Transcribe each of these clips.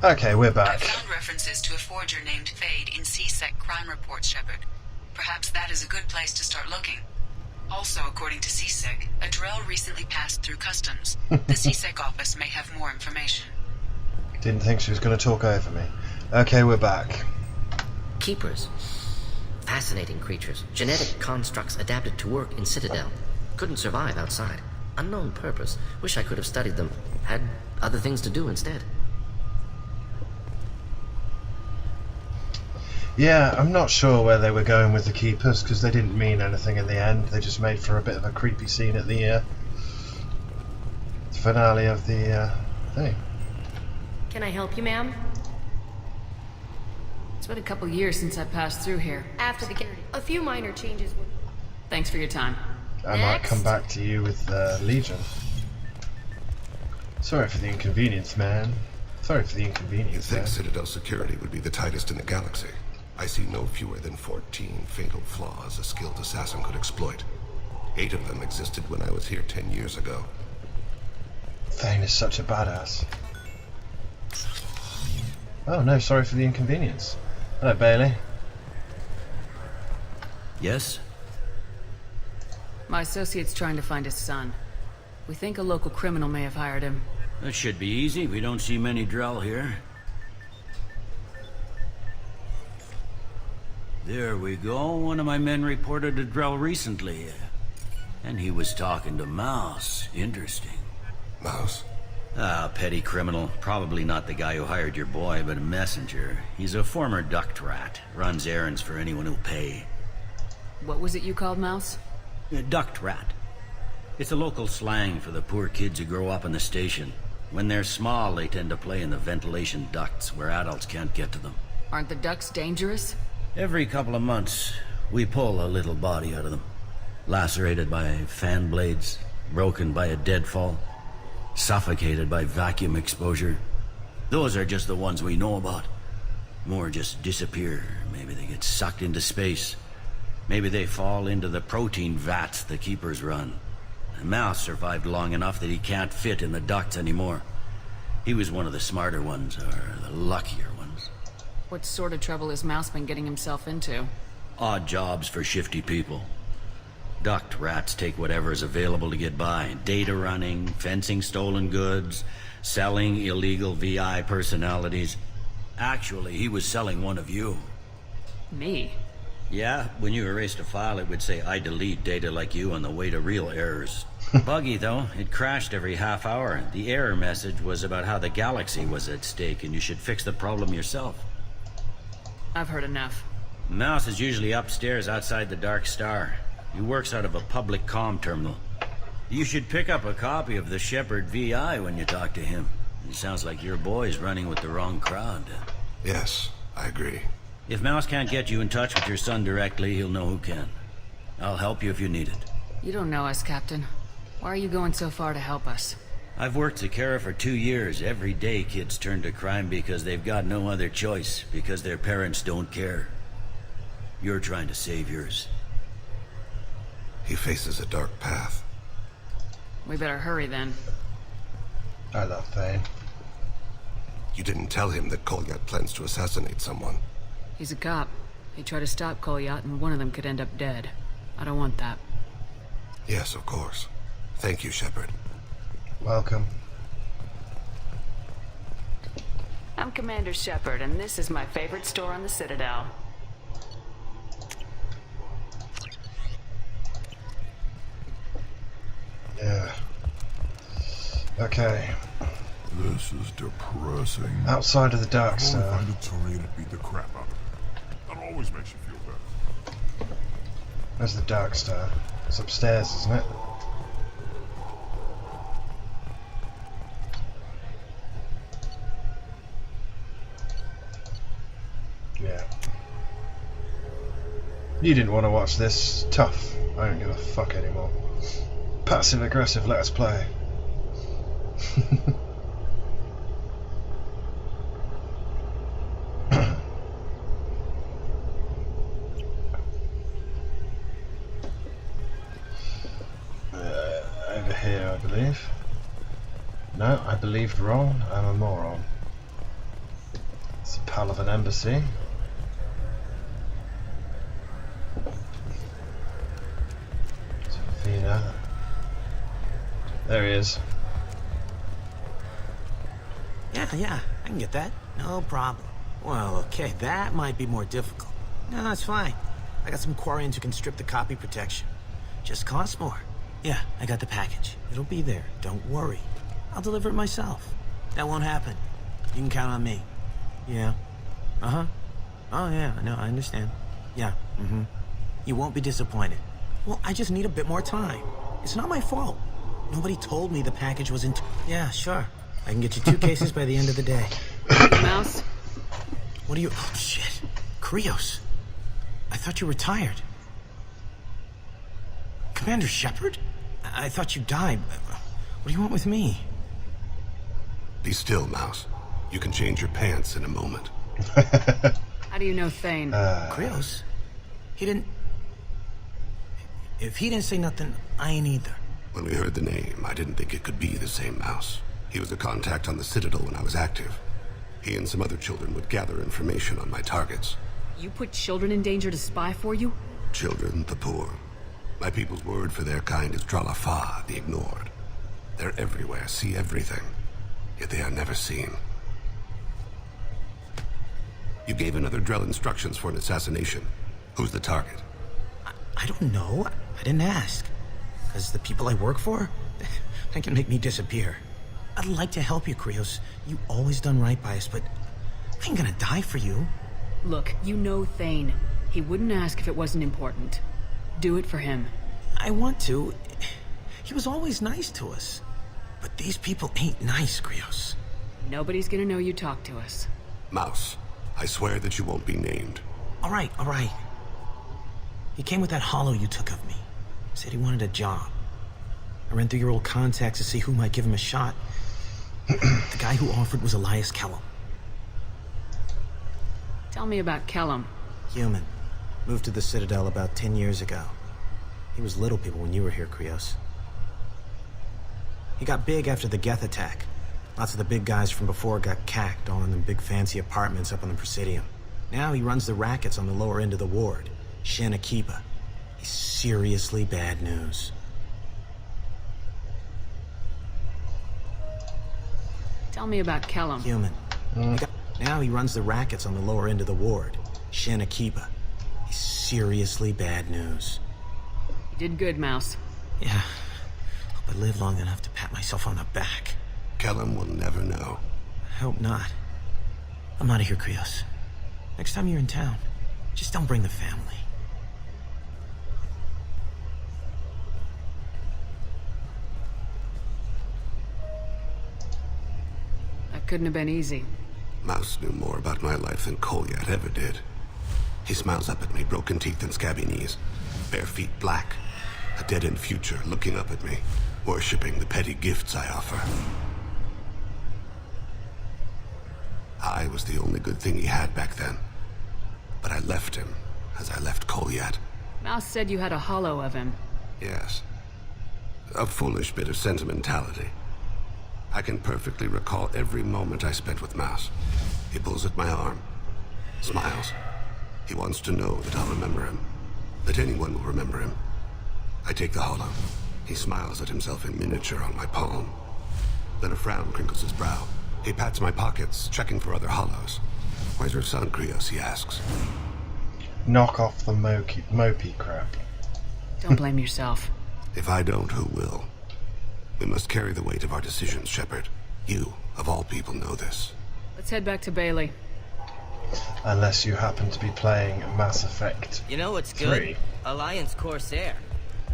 Okay, we're I back. found references to a forger named Thane in CSEC crime reports, Shepard. Perhaps that is a good place to start looking. Also, according to CSEC, a Drell recently passed through customs. The CSEC office may have more information. Didn't think she was going to talk over me. Okay, we're back. Keepers. Fascinating creatures. Genetic constructs adapted to work in Citadel. Couldn't survive outside. Unknown purpose. Wish I could have studied them. Had other things to do instead. Yeah, I'm not sure where they were going with the Keepers, because they didn't mean anything in the end. They just made for a bit of a creepy scene at the finale of the thing. Can I help you, ma'am? It's been a couple years since I passed through here. After the a few minor changes were... Thanks for your time. I might come back to you with Legion. Sorry for the inconvenience, man. Sorry for the inconvenience, You think man. Citadel security would be the tightest in the galaxy? I see no fewer than 14 fatal flaws a skilled assassin could exploit. 8 of them existed when I was here 10 years ago. Thane is such a badass. Oh no, sorry for the inconvenience. Hello, Bailey. Yes? My associate's trying to find his son. We think a local criminal may have hired him. That should be easy. We don't see many Drell here. There we go. One of my men reported a Drell recently. And he was talking to Mouse. Interesting. Mouse? Ah, petty criminal. Probably not the guy who hired your boy, but a messenger. He's a former duct rat. Runs errands for anyone who'll pay. What was it you called Mouse? A duct rat. It's a local slang for the poor kids who grow up in the station. When they're small, they tend to play in the ventilation ducts where adults can't get to them. Aren't the ducks dangerous? Every couple of months, we pull a little body out of them. Lacerated by fan blades, broken by a deadfall, suffocated by vacuum exposure. Those are just the ones we know about. More just disappear. Maybe they get sucked into space. Maybe they fall into the protein vats the Keepers run. And Mouse survived long enough that he can't fit in the ducts anymore. He was one of the smarter ones, or the luckier ones. What sort of trouble has Mouse been getting himself into? Odd jobs for shifty people. Duct rats take whatever is available to get by. Data running, fencing stolen goods, selling illegal VI personalities. Actually, he was selling one of you. Me? Yeah, when you erased a file, it would say, I delete data like you on the way to real errors. Buggy, though. It crashed every half hour. The error message was about how the galaxy was at stake, and you should fix the problem yourself. I've heard enough. Mouse is usually upstairs outside the Dark Star. He works out of a public comm terminal. You should pick up a copy of the Shepard VI when you talk to him. It sounds like your boy's running with the wrong crowd. Yes, I agree. If Mouse can't get you in touch with your son directly, he'll know who can. I'll help you if you need it. You don't know us, Captain. Why are you going so far to help us? I've worked Zakera for 2 years. Every day kids turn to crime because they've got no other choice, because their parents don't care. You're trying to save yours. He faces a dark path. We better hurry then. I love Thane. You didn't tell him that Kolyat plans to assassinate someone. He's a cop. He tried to stop Kolyat and one of them could end up dead. I don't want that. Yes, of course. Thank you, Shepard. Welcome. I'm Commander Shepard, and this is my favorite store on the Citadel. Yeah. Okay. This is depressing. Outside of the Dark Go Star. find a terrain and beat the crap out of it. That always makes you feel better. Where's the Dark Star? It's upstairs, isn't it? Yeah. You didn't want to watch this. Tough. I don't give a fuck anymore. Passive aggressive, let us play. Over here, I believe. No, I believed wrong. I'm a moron. It's a pal of an embassy. Thane. There he is. Yeah, I can get that. No problem. Well, okay, that might be more difficult. No, it's fine. I got some Quarians who can strip the copy protection. Just costs more. Yeah, I got the package. It'll be there. Don't worry. I'll deliver it myself. That won't happen. You can count on me. Yeah. Uh-huh. Oh, yeah, no, I understand. Yeah, You won't be disappointed. Well, I just need a bit more time. It's not my fault. Nobody told me the package was in... Yeah, sure. I can get you 2 cases by the end of the day. Mouse? What are you... Oh, shit. Krios. I thought you were retired. Commander Shepard? I thought you died. What do you want with me? Be still, Mouse. You can change your pants in a moment. How do you know Thane? Krios? He didn't... If he didn't say nothing, I ain't either. When we heard the name, I didn't think it could be the same Mouse. He was a contact on the Citadel when I was active. He and some other children would gather information on my targets. You put children in danger to spy for you? Children, the poor. My people's word for their kind is Dralafa, the ignored. They're everywhere, see everything, yet they are never seen. You gave another Drell instructions for an assassination. Who's the target? I don't know. I didn't ask. Because the people I work for, they can make me disappear. I'd like to help you, Krios. You always done right by us, but I ain't gonna die for you. Look, you know Thane. He wouldn't ask if it wasn't important. Do it for him. I want to. He was always nice to us. But these people ain't nice, Krios. Nobody's gonna know you talked to us. Mouse, I swear that you won't be named. All right. He came with that hollow you took of me. Said he wanted a job. I ran through your old contacts to see who might give him a shot. The guy who offered was Elias Kellum. Tell me about Kellum. Human. Moved to the Citadel about 10 years ago. He was little people when you were here, Krios. He got big after the Geth attack. Lots of the big guys from before got cacked, all in them big fancy apartments up on the Presidium. Now he runs the rackets on the lower end of the ward, Shin Akiba. He's seriously bad news. Tell me about Kellum. Human. Now he runs the rackets on the lower end of the ward, Shin Akiba. He's seriously bad news. You did good, Mouse. Yeah. Hope I live long enough to pat myself on the back. Kellum will never know. I hope not. I'm out of here, Krios. Next time you're in town, just don't bring the family. That couldn't have been easy. Mouse knew more about my life than Kolyat ever did. He smiles up at me, broken teeth and scabby knees, bare feet black, a dead-end future looking up at me, worshipping the petty gifts I offer. I was the only good thing he had back then, but I left him as I left Kolyat. Mouse said you had a hollow of him. Yes. A foolish bit of sentimentality. I can perfectly recall every moment I spent with Mouse. He pulls at my arm, smiles. He wants to know that I'll remember him, that anyone will remember him. I take the hollow. He smiles at himself in miniature on my palm. Then a frown crinkles his brow. He pats my pockets, checking for other hollows. Where's your son, Krios, he asks. Knock off the mopey crap. Don't blame yourself. If I don't, who will? We must carry the weight of our decisions, Shepard. You, of all people, know this. Let's head back to Bailey. Unless you happen to be playing Mass Effect You know what's 3. good? Alliance Corsair.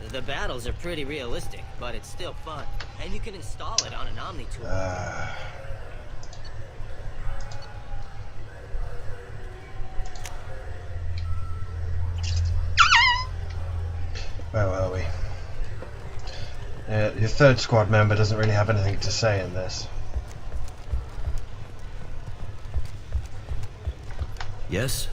The battles are pretty realistic, but it's still fun. And you can install it on an Omni tool. Where were we? Your third squad member doesn't really have anything to say in this. Yes?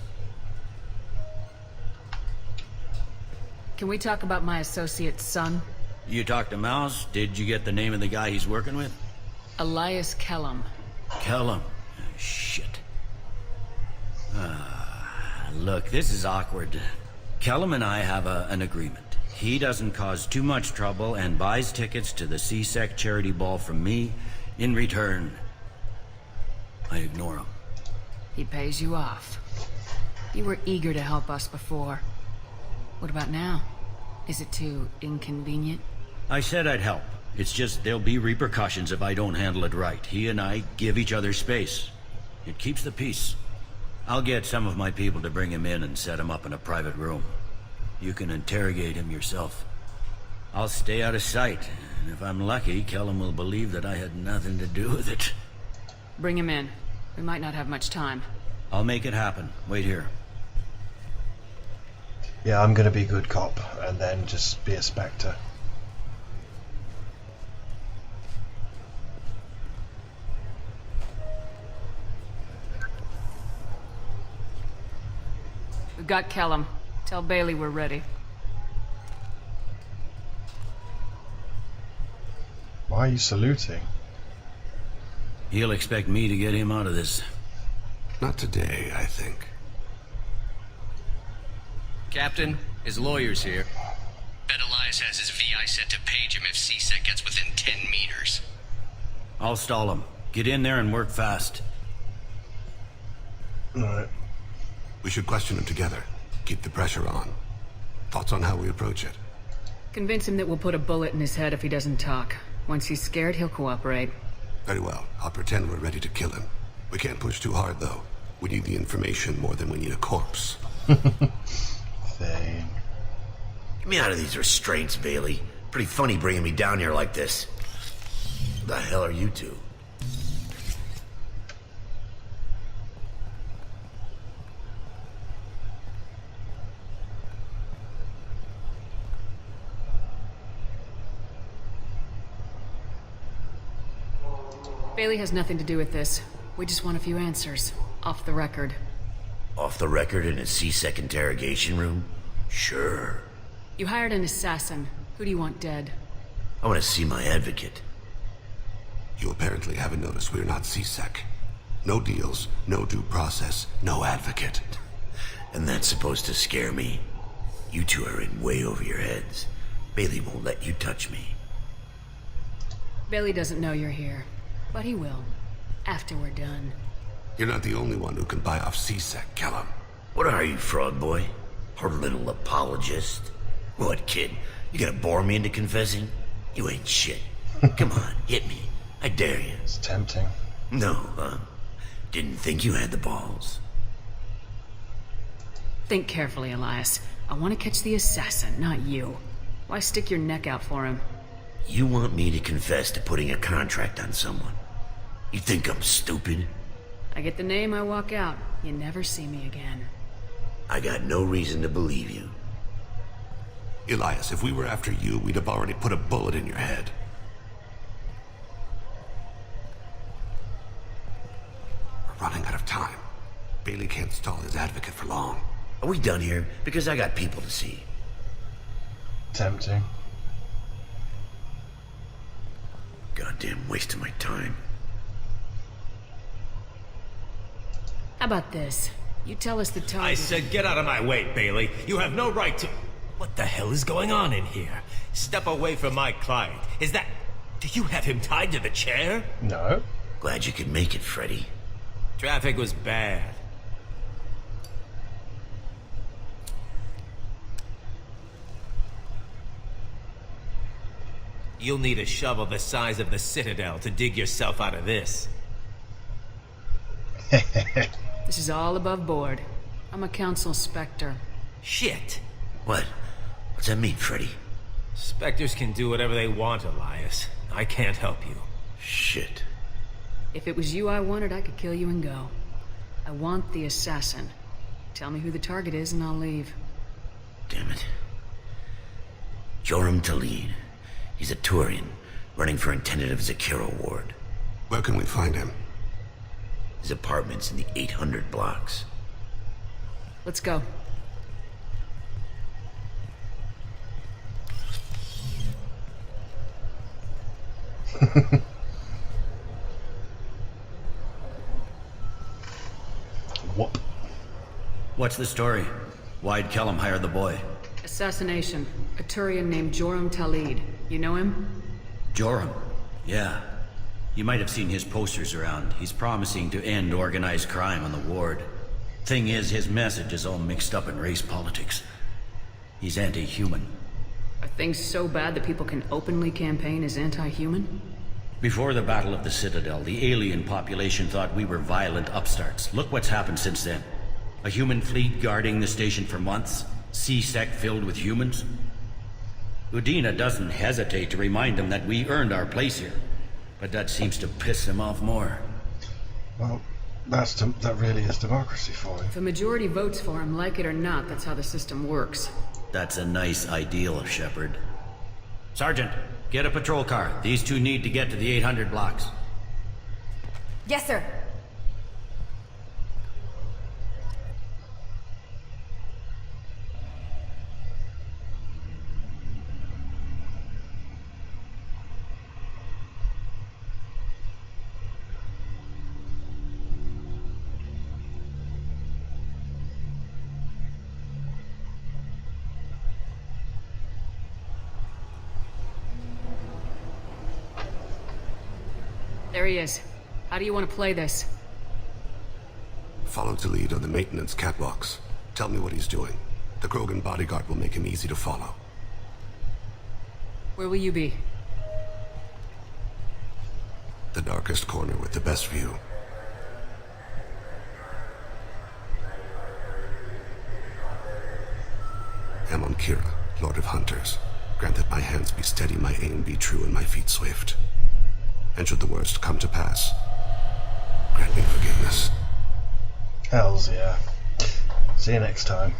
Can we talk about my associate's son? You talked to Mouse? Did you get the name of the guy he's working with? Elias Kellum. Kellum. Shit. Look, this is awkward. Kellum and I have an agreement. He doesn't cause too much trouble and buys tickets to the CSEC charity ball from me. In return, I ignore him. He pays you off. You were eager to help us before. What about now? Is it too inconvenient? I said I'd help. It's just there'll be repercussions if I don't handle it right. He and I give each other space. It keeps the peace. I'll get some of my people to bring him in and set him up in a private room. You can interrogate him yourself. I'll stay out of sight, and if I'm lucky, Kellum will believe that I had nothing to do with it. Bring him in. We might not have much time. I'll make it happen. Wait here. Yeah, I'm gonna be good cop and then just be a Spectre. We've got Kellum. Tell Bailey we're ready. Why are you saluting? He'll expect me to get him out of this. Not today, I think. Captain, his lawyer's here. Bet Elias has his VI set to page him if CSEC gets within 10 meters. I'll stall him. Get in there and work fast. Alright. We should question him together. Keep the pressure on. Thoughts on how we approach it? Convince him that we'll put a bullet in his head if he doesn't talk. Once he's scared, he'll cooperate. Very well. I'll pretend we're ready to kill him. We can't push too hard, though. We need the information more than we need a corpse. Thane. Get me out of these restraints, Bailey. Pretty funny bringing me down here like this. Who the hell are you two? Bailey has nothing to do with this. We just want a few answers. Off the record. Off the record in a CSEC interrogation room? Sure. You hired an assassin. Who do you want dead? I want to see my advocate. You apparently haven't noticed we're not CSEC. No deals, no due process, no advocate. And that's supposed to scare me? You two are in way over your heads. Bailey won't let you touch me. Bailey doesn't know you're here. But he will. After we're done. You're not the only one who can buy off CSEC, Kellum. What are you, frog boy? Her little apologist? What, kid? You gonna bore me into confessing? You ain't shit. Come on, hit me. I dare you. It's tempting. No, didn't think you had the balls. Think carefully, Elias. I want to catch the assassin, not you. Why stick your neck out for him? You want me to confess to putting a contract on someone? You think I'm stupid? I get the name, I walk out. You never see me again. I got no reason to believe you. Elias, if we were after you, we'd have already put a bullet in your head. We're running out of time. Bailey can't stall his advocate for long. Are we done here? Because I got people to see. Tempting. Goddamn waste of my time. How about this? You tell us the target. I said get out of my way, Bailey. You have no right to... What the hell is going on in here? Step away from my client. Is that... Do you have him tied to the chair? No. Glad you could make it, Freddy. Traffic was bad. You'll need a shovel the size of the Citadel to dig yourself out of this. This is all above board. I'm a council specter. Shit. What? What's that mean, Freddy? Spectres can do whatever they want, Elias. I can't help you. Shit. If it was you I wanted, I could kill you and go. I want the assassin. Tell me who the target is and I'll leave. Damn it. Joram Talid. He's a Turian, running for intendant of Zakiro Ward. Where can we find him? His apartment's in the 800 blocks. Let's go. Whoop. What's the story? Why'd Kellum hire the boy? Assassination. A Turian named Joram Talid. You know him? Joram? Yeah. You might have seen his posters around. He's promising to end organized crime on the ward. Thing is, his message is all mixed up in race politics. He's anti-human. Are things so bad that people can openly campaign as anti-human? Before the Battle of the Citadel, the alien population thought we were violent upstarts. Look what's happened since then. A human fleet guarding the station for months. C-Sec filled with humans. Udina doesn't hesitate to remind them that we earned our place here. But that seems to piss him off more. Well, that really is democracy for you. If a majority votes for him, like it or not, that's how the system works. That's a nice ideal, Shepard. Sergeant, get a patrol car. These two need to get to the 800 blocks. Yes, sir. There he is. How do you want to play this? Follow the lead on the maintenance catwalks. Tell me what he's doing. The Krogan bodyguard will make him easy to follow. Where will you be? The darkest corner with the best view. Amon Kira, Lord of Hunters. Grant that my hands be steady, my aim be true, and my feet swift. And should the worst come to pass, grant me forgiveness. Hells yeah. See you next time.